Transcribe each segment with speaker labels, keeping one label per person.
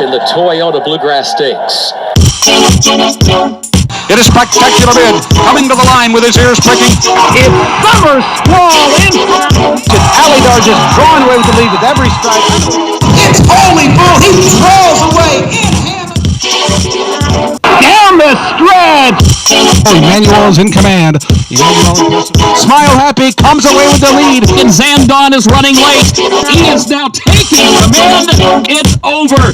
Speaker 1: in the Toyota Bluegrass Stakes.
Speaker 2: It is Spectacular Bid coming to the line with his ears pricking.
Speaker 3: It's Summer Squall in front. Alidar just drawn away with the lead with every strike.
Speaker 4: It's Holy Bull. He draws away in hand.
Speaker 3: Down the stretch.
Speaker 2: Emmanuel is in command. Smile Happy comes away with the lead.
Speaker 5: And ZANDON is running late. He is now taking command. It's over.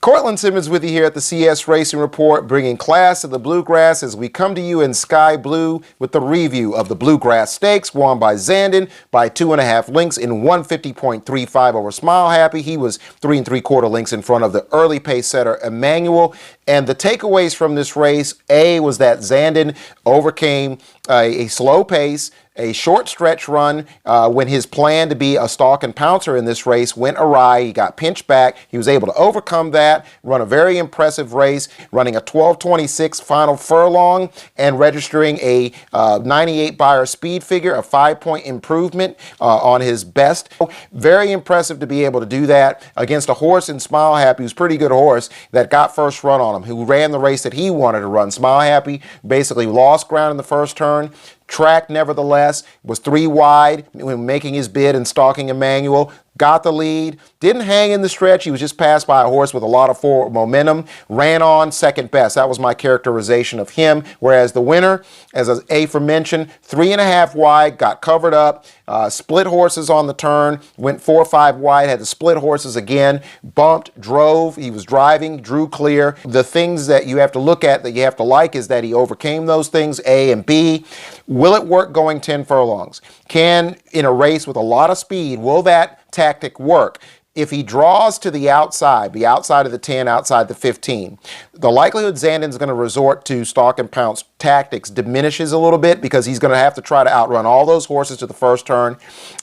Speaker 6: Courtland Simmons with you here at the CS Racing Report, bringing class to the Bluegrass as we come to you in sky blue with the review of the Bluegrass Stakes, won by ZANDON by 2.5 lengths in 150.35 over Smile Happy. He was 3 3/4 lengths in front of the early pace setter EMMANUEL. And the takeaways from this race, A, was that ZANDON overcame a slow pace, a short stretch run when his plan to be a stalk and pouncer in this race went awry. He got pinched back. He was able to overcome that, run a very impressive race, running a 12:26 final furlong and registering a 98 Beyer speed figure, a 5-point improvement on his best. Very impressive to be able to do that against a horse in Smile Happy, who's a pretty good horse, that got first run on him, who ran the race that he wanted to run. Smile Happy basically lost ground in the first turn. Track, nevertheless, was 3 wide when making his bid and stalking EMMANUEL. Got the lead, didn't hang in the stretch. He was just passed by a horse with a lot of forward momentum. Ran on second best. That was my characterization of him. Whereas the winner, as aforementioned, 3.5 wide, got covered up, split horses on the turn, went 4 or 5 wide, had to split horses again, bumped, drove. He was driving, drew clear. The things that you have to look at that you have to like is that he overcame those things, A and B. Will it work going 10 furlongs? Can, in a race with a lot of speed, will that tactic work? If he draws to the outside of the 10, outside the 15, the likelihood ZANDON's going to resort to stalk and pounce tactics diminishes a little bit, because he's going to have to try to outrun all those horses to the first turn.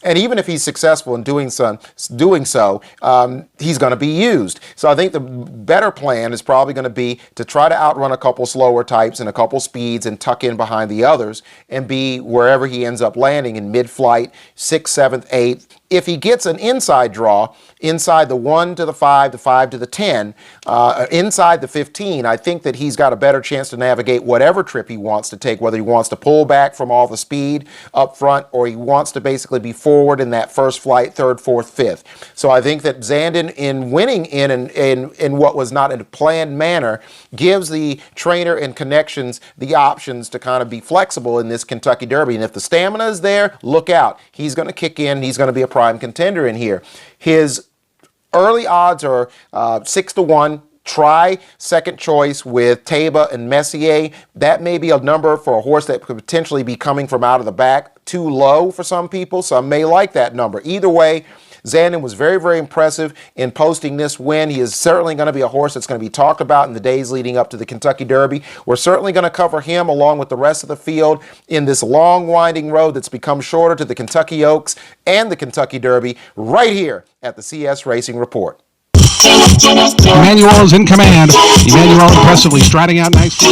Speaker 6: And even if he's successful in doing so, he's going to be used. So I think the better plan is probably going to be to try to outrun a couple slower types and a couple speeds and tuck in behind the others and be wherever he ends up landing in mid-flight, 6th, 7th, 8th. If he gets an inside draw, inside the 1 to the 5, the 5 to the 10, inside the 15, I think that he's got a better chance to navigate whatever trip he wants to take, whether he wants to pull back from all the speed up front or he wants to basically be forward in that first flight, 3rd, 4th, 5th. So I think that ZANDON, in winning in what was not in a planned manner, gives the trainer and connections the options to kind of be flexible in this Kentucky Derby. And if the stamina is there, look out. He's going to kick in. He's going to be a prime contender in here. His early odds are 6 to 1. Try second choice with Taba and Messier. That may be a number for a horse that could potentially be coming from out of the back. Too low for some people. Some may like that number. Either way, ZANDON was very, very impressive in posting this win. He is certainly going to be a horse that's going to be talked about in the days leading up to the Kentucky Derby. We're certainly going to cover him along with the rest of the field in this long, winding road that's become shorter to the Kentucky Oaks and the Kentucky Derby right here at the CS Racing Report.
Speaker 2: Emmanuel is in command. Emmanuel impressively striding out nicely.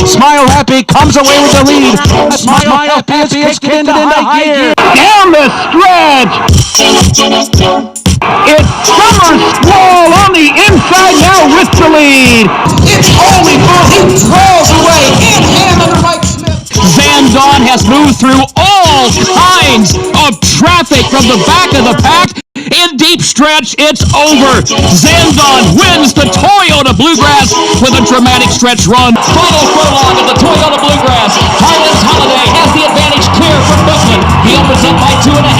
Speaker 2: Smile Happy comes away with the lead. Smile Happy is kicked into high gear.
Speaker 3: Down the stretch. It's Summer Squall on the inside now with the lead.
Speaker 4: It's Holy Bull. He draws away in hand under Mike Smith.
Speaker 5: ZANDON has moved through all kinds of traffic from the back of the pack. In deep stretch, it's over. ZANDON wins the Toyota Bluegrass with a dramatic stretch run. Final furlong of the Toyota Bluegrass. HARLAN'S Holiday has the advantage clear from Brooklyn. He opens up by 2.5.